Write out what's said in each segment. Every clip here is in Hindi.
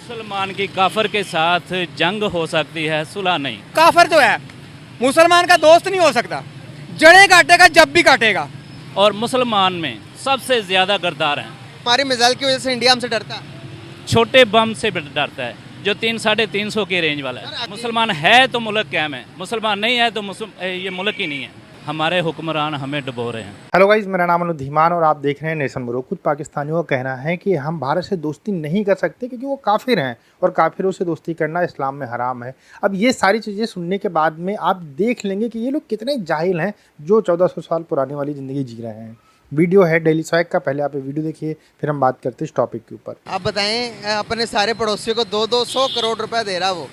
मुसलमान की काफर के साथ जंग हो सकती है, सुलह नहीं। काफर जो है मुसलमान का दोस्त नहीं हो सकता, जड़ें काटेगा जब भी काटेगा। और मुसलमान में सबसे ज्यादा गद्दार हैं। हमारी मिसाइल की वजह से इंडिया हमसे डरता है। छोटे बम से डरता है जो 300-350 की रेंज वाला है। मुसलमान है तो मुल्क कायम है, मुसलमान नहीं है तो ये मुल्क ही नहीं है। हमारे हुक्मरान हमें डुबो रहे हैं। हेलो गाइस, मेरा नाम अनुज धीमान और आप देख रहे हैं नेशन ब्रो। कुछ पाकिस्तानियों का कहना है कि हम भारत से दोस्ती नहीं कर सकते क्योंकि वो काफिर हैं और काफिरों से दोस्ती करना इस्लाम में हराम है। अब ये सारी चीज़ें सुनने के बाद में आप देख लेंगे कि ये लोग कितने जाहिल हैं जो 1400 साल पुरानी वाली ज़िंदगी जी रहे हैं। वीडियो है डेली स्वैग का, पहले आप ये वीडियो देखिए फिर हम बात करते हैं इस टॉपिक के ऊपर। आप बताएं, अपने सारे पड़ोसियों को 200 करोड़ रुपया दे रहा वो,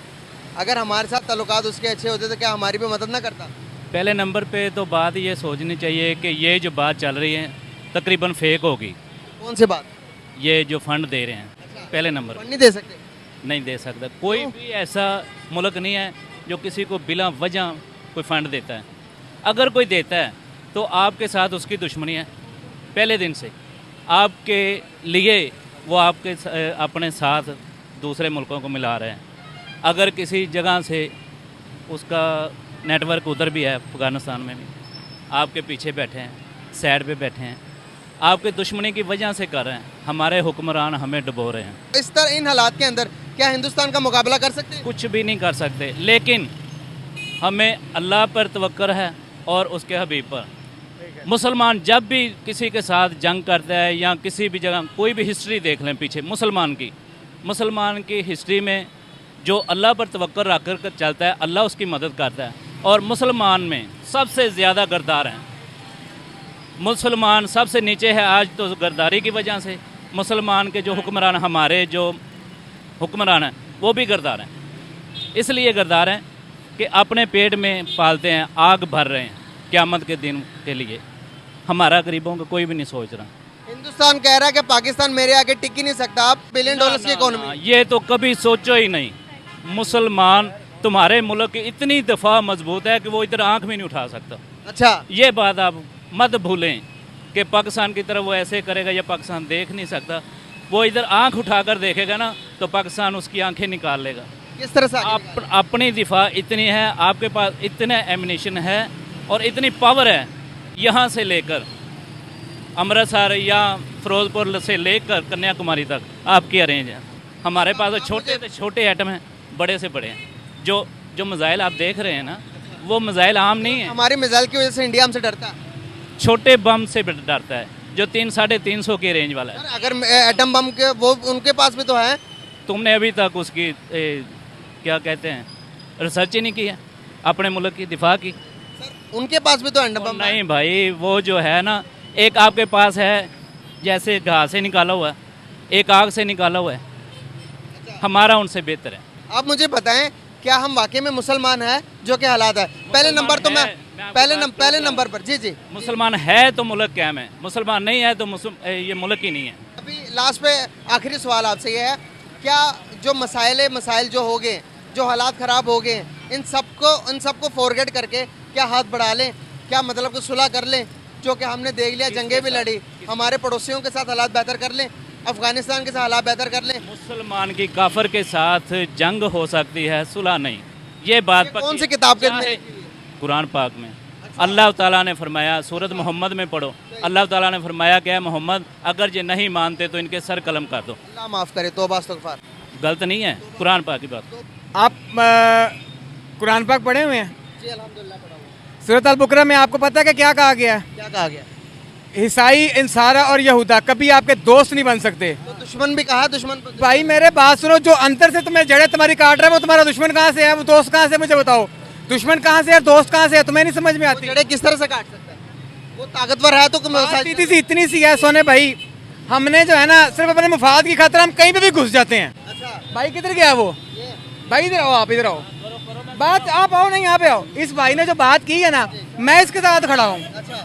अगर हमारे साथ ताल्लुकात उसके अच्छे होते तो क्या हमारी भी मदद ना करता? पहले नंबर पे तो बात ये सोचनी चाहिए कि ये जो बात चल रही है तकरीबन फेक होगी। कौन सी बात? ये जो फंड दे रहे हैं, पहले नंबर नहीं दे सकते। नहीं दे सकता। कोई भी ऐसा मुल्क नहीं है जो किसी को बिला वजह कोई फंड देता है। अगर कोई देता है तो आपके साथ उसकी दुश्मनी है पहले दिन से। आपके लिए वो अपने साथ दूसरे मुल्कों को मिला रहे हैं। अगर किसी जगह से उसका नेटवर्क उधर भी है, अफ़गानिस्तान में भी आपके पीछे बैठे हैं, साइड पे बैठे हैं, आपके दुश्मनी की वजह से कर रहे हैं। हमारे हुक्मरान हमें डुबो रहे हैं। इस तरह इन हालात के अंदर क्या हिंदुस्तान का मुकाबला कर सकते हैं? कुछ भी नहीं कर सकते, लेकिन हमें अल्लाह पर तवक्कुल है और उसके हबीब पर। मुसलमान जब भी किसी के साथ जंग करता है या किसी भी जगह, कोई भी हिस्ट्री देख लें पीछे मुसलमान की हिस्ट्री में जो अल्लाह पर तवक्कुल रख कर चलता है, अल्लाह उसकी मदद करता है। और मुसलमान में सबसे ज़्यादा गद्दार हैं। मुसलमान सबसे नीचे है आज तो गद्दारी की वजह से। मुसलमान के जो हुक्मरान, हमारे जो हुक्मरान हैं वो भी गद्दार हैं। इसलिए गद्दार हैं कि अपने पेट में पालते हैं, आग भर रहे हैं क़यामत के दिन के लिए। हमारा गरीबों का कोई भी नहीं सोच रहा। हिंदुस्तान कह रहा है कि पाकिस्तान मेरे आगे टिक ही नहीं सकता। आप बिलियन डॉलर्स की इकोनॉमी, ये तो कभी सोचो ही नहीं। मुसलमान तुम्हारे मुल्क की इतनी दफ़ा मजबूत है कि वो इधर आंख भी नहीं उठा सकता। अच्छा, ये बात आप मत भूलें कि पाकिस्तान की तरफ वो ऐसे करेगा या पाकिस्तान देख नहीं सकता। वो इधर आंख उठाकर देखेगा ना तो पाकिस्तान उसकी आंखें निकाल लेगा। किस तरह से? अपनी दिफा इतनी है, आपके पास इतने एमिनेशन है और इतनी पावर है। यहाँ से लेकर अमृतसर या फिरोजपुर से लेकर कन्याकुमारी तक आपकी अरेंज है। हमारे पास तो छोटे से छोटे एटम हैं, बड़े से बड़े हैं। जो मिसाइल आप देख रहे हैं ना, वो मिसाइल आम नहीं है। हमारी मिसाइल की वजह से इंडिया हमसे डरता है। छोटे बम से डरता है जो 300-350 की रेंज वाला है। अगर एटम बम के वो उनके पास भी तो है। तुमने अभी तक उसकी क्या कहते हैं, रिसर्च ही नहीं की है अपने मुल्क की दिफा की। सर, उनके पास भी तो एटम बम है। नहीं भाई, वो जो है ना, एक आपके पास है जैसे घास से निकाला हुआ है, एक आग से निकाला हुआ है। हमारा उनसे बेहतर है। आप मुझे बताएं, क्या हम वाकई में मुसलमान हैं? जो कि हालात है। पहले नंबर तो मैं पहले नंबर पर जी मुसलमान है तो मुल्क कायम है, मुसलमान नहीं है तो ये मुल्क ही नहीं है। अभी लास्ट पे आखिरी सवाल आपसे ये है, क्या जो मसाइल जो हो गए, जो हालात ख़राब हो गए, इन सबको फॉरगेट करके क्या हाथ बढ़ा लें? क्या मतलब को सुलह कर लें? जो कि हमने देख लिया, जंगें भी लड़ी, हमारे पड़ोसियों के साथ हालात बेहतर कर लें, अफगानिस्तान के साथ हालात बेहतर कर लें। मुसलमान की काफर के साथ जंग हो सकती है, सुलह नहीं। ये बात कौन सी किताब के अंदर? कुरान पाक में अल्लाह ताला ने फरमाया, सूरत मोहम्मद में पढ़ो, अल्लाह ताला ने फरमाया कि मोहम्मद अगर ये नहीं मानते तो इनके सर कलम कर दो। अल्लाह माफ़ करे, तौबा इस्तग़फ़ार। गलत नहीं है, कुरान पाक की बात। आप कुरान पाक पढ़े हुए हैं? जी अल्हम्दुलिल्लाह पढ़ा हुआ। सूरत अल-बकरा में आपको पता है कि क्या कहा गया है? क्या कहा गया? ईसाई, इंसारा और यहूदा कभी आपके दोस्त नहीं बन सकते। तो दुश्मन भी कहा, दुश्मन भाई मेरे बात सुनो, जो अंतर से तुम्हें जड़ें तुम्हारी काट रहा है वो तुम्हारा दुश्मन कहाँ से है, वो दोस्त कहाँ से? मुझे बताओ, दुश्मन कहाँ से है, दोस्त कहाँ से है? तुम्हें नहीं समझ में आती। जड़ें किस तरह से काट सकता है? वो ताकतवर है तो सीधी सी इतनी सी है सोने भाई, हमने जो है ना सिर्फ अपने मुफाद की खातिर हम कहीं पे भी घुस जाते हैं। अच्छा, भाई किधर गया वो? भाई इधर आओ, आप इधर आओ, बात आप आओ, नहीं यहाँ पे आओ। इस भाई ने जो बात की है ना, मैं इसके साथ खड़ा हूँ। अच्छा,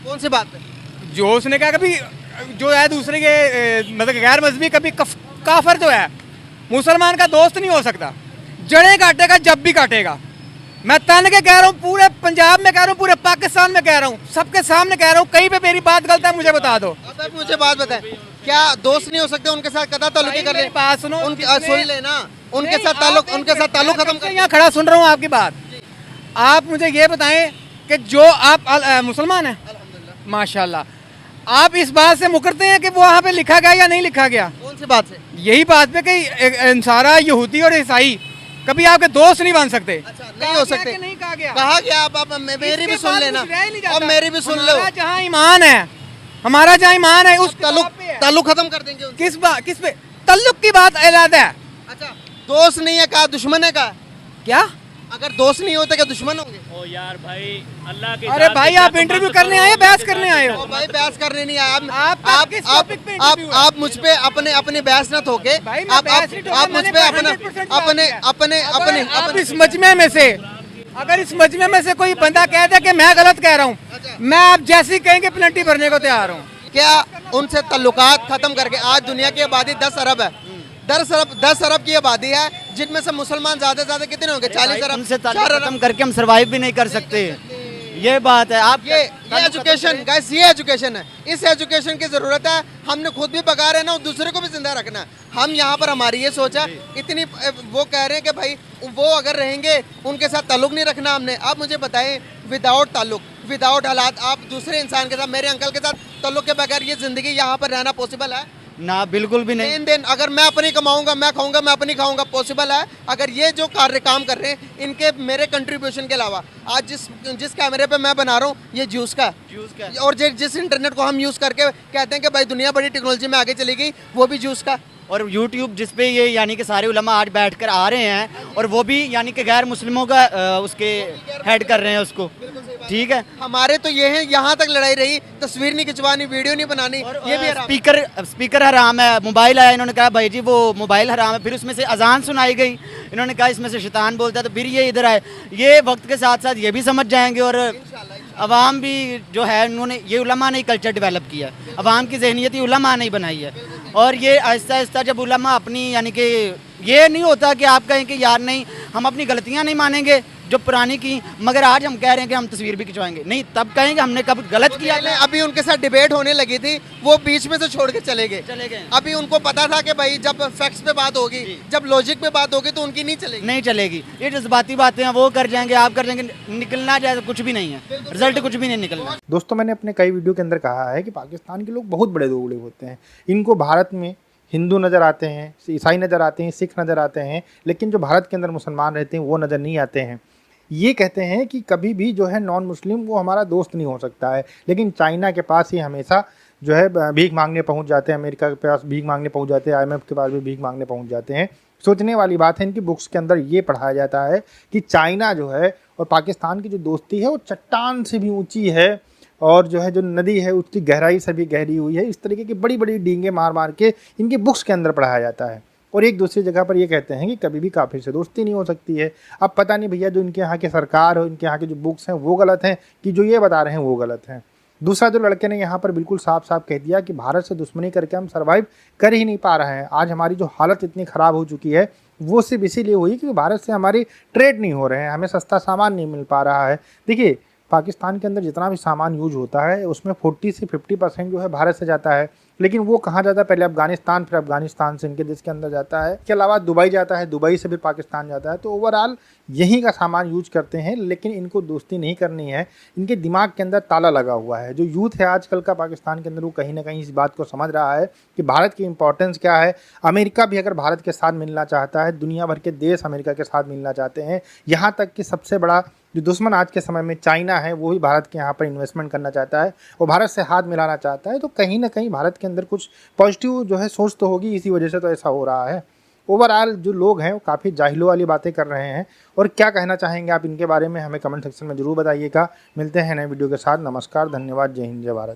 कौन सी बात है? जो उसने कहा कभी जो है दूसरे के मतलब गैर मजहबी, कभी काफर जो है मुसलमान का दोस्त नहीं हो सकता, जड़ें काटेगा जब भी काटेगा। मैं तन के कह रहा हूँ, पूरे पंजाब में कह रहा हूँ, पूरे पाकिस्तान में कह रहा हूँ, सबके सामने कह रहा हूँ। कहीं पे मेरी बात गलत है मुझे बता दो। आप मुझे बात बताएं, क्या दोस्त नहीं हो सकते उनके साथ कदा ताल्लुक कर ले? बात सुनो, उनके किसने- सुन लेना, उनके नहीं, साथ ताल्लुक आप उनके साथ ताल्लुक खत्म कर। यहाँ खड़ा सुन रहा हूँ आपकी बात। आप मुझे ये बताएं कि जो आप मुसलमान हैं माशाल्लाह, आप इस बात से मुकरते हैं कि वो वहाँ पे लिखा गया या नहीं लिखा गया? कौन सी बात से? यही बात पे कि इंसारा यहूदी और ईसाई कभी आपके दोस्त नहीं बन सकते। अच्छा, नहीं हो सकते। नहीं कहा गया। कहा गया, अब मेरी भी इसके सुन बाद लेना कुछ रह ही नहीं जाता। और मेरी भी सुन लो। हमारा जहाँ ईमान है, हमारा जहाँ ईमान है उस ताल्लुक किताब पे है। ताल्लुक खत्म कर देंगे उनसे। किस पे तल्लुक की बात अलग है। अच्छा, दोस्त नहीं है कहा, दुश्मन है कहा? क्या? अगर दोस्त नहीं होते क्या दुश्मन होंगे? ओ यार भाई, अल्लाह के अरे साथ भाई, क्या आप तुम इंटरव्यू बात करने करो, आए हो, अल्लाह बहस के करने साथ आए क्या हो? ओ भाई बहस करने नहीं आया। आप किस topic पे interview है? आप मुझ पे अपनी बहस ना थोके। भाई, मैं आप बहस नहीं आप मुझ मैंने पे अपने 100% बात अपने किया। अपने अगर अपने आप अपने इस मजमे में से, अगर इस मजमे में से कोई बंदा कहता है कि मैं गलत कह रहा हूँ, मैं आप जैसे ही कहेंगे प्लेंटी भरने को तैयार हूँ। क्या उनसे ताल्लुकात खत्म करके, आज दुनिया की आबादी 10 अरब है। 10 अरब की आबादी है, जिनमें से मुसलमान ज्यादा से ज्यादा कितने होंगे? 40 अरब। उनसे 4 ताल्लुक अरब। खत्म करके हम सरवाइव भी नहीं कर सकते। ये बात है। आप ये एजुकेशन गाइस, ये एजुकेशन है। इस एजुकेशन की जरूरत है। हमने खुद भी पका रहे ना और दूसरे को भी जिंदा रखना है। हम यहाँ पर हमारी ये सोचा, इतनी वो कह रहे हैं कि भाई वो अगर रहेंगे उनके साथ ताल्लुक नहीं रखना हमने। आप मुझे बताएं, विदाउट ताल्लुक, विदाउट हालात, आप दूसरे इंसान के साथ, मेरे अंकल के साथ ताल्लुक के बगैर ये जिंदगी यहाँ पर रहना पॉसिबल है? ना, बिल्कुल भी नहीं। लेन देन अगर मैं अपनी कमाऊंगा, मैं खाऊंगा, मैं अपनी खाऊंगा, पॉसिबल है? अगर ये जो काम कर रहे हैं इनके मेरे कंट्रीब्यूशन के अलावा, आज जिस कैमरे पे मैं बना रहा हूँ ये ज्यूस का है। और जिस इंटरनेट को हम यूज़ करके कहते हैं कि भाई दुनिया बड़ी टेक्नोलॉजी में आगे चली गई, वो भी ज्यूस का। और YouTube जिस पे ये यानी कि सारे उलमा आज बैठकर आ रहे हैं और वो भी यानी कि गैर मुस्लिमों का उसके हेड कर रहे हैं उसको। ठीक है। हमारे तो ये है, यहाँ तक लड़ाई रही, तस्वीर नहीं खिंचवानी, वीडियो नहीं बनानी, ये भी हराम है। स्पीकर हराम है, मोबाइल आया, इन्होंने कहा भाई जी वो मोबाइल हराम है। फिर उसमें से अजान सुनाई गई, इन्होंने कहा इसमें से शैतान बोलता है, तो फिर ये इधर आए। ये वक्त के साथ साथ ये भी समझ जाएंगे और अवाम भी जो है, उन्होंने ये उलमा ने कल्चर डेवलप किया है। अवाम की जहनीत ये उलमा नहीं बनाई है। और ये आहिस्ता आहिस्ता जब उलमा अपनी यानी कि ये नहीं होता कि आप कहें कि यार नहीं हम अपनी गलतियां नहीं मानेंगे जो पुरानी की, मगर आज हम कह रहे हैं कि हम तस्वीर भी खिंचवाएंगे, नहीं तब कहेंगे हमने कब गलत किया। अभी उनके साथ डिबेट होने लगी थी, वो बीच में से छोड़ के चले गए। अभी उनको पता था कि भाई जब फैक्ट्स पे बात होगी, जब लॉजिक पे बात होगी तो उनकी नहीं चलेगी। ये जज्बाती बातें हैं, वो कर जाएंगे, आप कर जाएंगे, निकलना जैसे कुछ भी नहीं है, रिजल्ट कुछ भी नहीं निकलना। दोस्तों, मैंने अपने कई वीडियो के अंदर कहा है कि पाकिस्तान के लोग बहुत बड़े दोगले होते हैं। इनको भारत में हिंदू नज़र आते हैं, ईसाई नज़र आते हैं, सिख नज़र आते हैं, लेकिन जो भारत के अंदर मुसलमान रहते हैं वो नज़र नहीं आते हैं। ये कहते हैं कि कभी भी जो है नॉन मुस्लिम वो हमारा दोस्त नहीं हो सकता है, लेकिन चाइना के पास ही हमेशा जो है भीख मांगने पहुंच जाते हैं, अमेरिका के पास भीख मांगने पहुंच जाते हैं, IMF के पास भी भीख मांगने पहुंच जाते हैं। सोचने वाली बात है, इनकी बुक्स के अंदर ये पढ़ाया जाता है कि चाइना जो है और पाकिस्तान की जो दोस्ती है वो चट्टान से भी ऊँची है और जो है जो नदी है उसकी गहराई से भी गहरी हुई है। इस तरीके की बड़ी बड़ी डींगे मार मार के इनकी बुक्स के अंदर पढ़ाया जाता है। और एक दूसरी जगह पर ये कहते हैं कि कभी भी काफिर से दोस्ती नहीं हो सकती है। अब पता नहीं भैया जो इनके यहाँ की सरकार हो, इनके यहाँ के जो बुक्स हैं वो गलत हैं कि जो ये बता रहे हैं वो गलत हैं। दूसरा, जो लड़के ने यहाँ पर बिल्कुल साफ साफ कह दिया कि भारत से दुश्मनी करके हम सर्वाइव कर ही नहीं पा रहे हैं। आज हमारी जो हालत इतनी ख़राब हो चुकी है वो सिर्फ इसीलिए हुई कि भारत से हमारी ट्रेड नहीं हो रहे हैं, हमें सस्ता सामान नहीं मिल पा रहा है। देखिए, पाकिस्तान के अंदर जितना भी सामान यूज होता है उसमें 40 से 50% जो है भारत से जाता है, लेकिन वो कहाँ जाता है? पहले अफगानिस्तान, फिर अफगानिस्तान से इनके देश के अंदर जाता है। इसके अलावा दुबई जाता है, दुबई से फिर पाकिस्तान जाता है। तो ओवरऑल यहीं का सामान यूज करते हैं, लेकिन इनको दोस्ती नहीं करनी है। इनके दिमाग के अंदर ताला लगा हुआ है। जो यूथ है आजकल का पाकिस्तान के अंदर, वो कहीं ना कहीं इस बात को समझ रहा है कि भारत की इंपॉर्टेंस क्या है। अमेरिका भी अगर भारत के साथ मिलना चाहता है, दुनिया भर के देश अमेरिका के साथ मिलना चाहते हैं। यहाँ तक कि सबसे बड़ा जो दुश्मन आज के समय में चाइना है, वो भी भारत के यहाँ पर इन्वेस्टमेंट करना चाहता है और भारत से हाथ मिलाना चाहता है। तो कहीं ना कहीं भारत के अंदर कुछ पॉजिटिव जो है सोच तो होगी, इसी वजह से तो ऐसा हो रहा है। ओवरऑल जो लोग हैं वो काफ़ी जाहिलों वाली बातें कर रहे हैं। और क्या कहना चाहेंगे आप इनके बारे में, हमें कमेंट सेक्शन में ज़रूर बताइएगा। मिलते हैं नए वीडियो के साथ। नमस्कार, धन्यवाद, जय हिंद, जय भारत।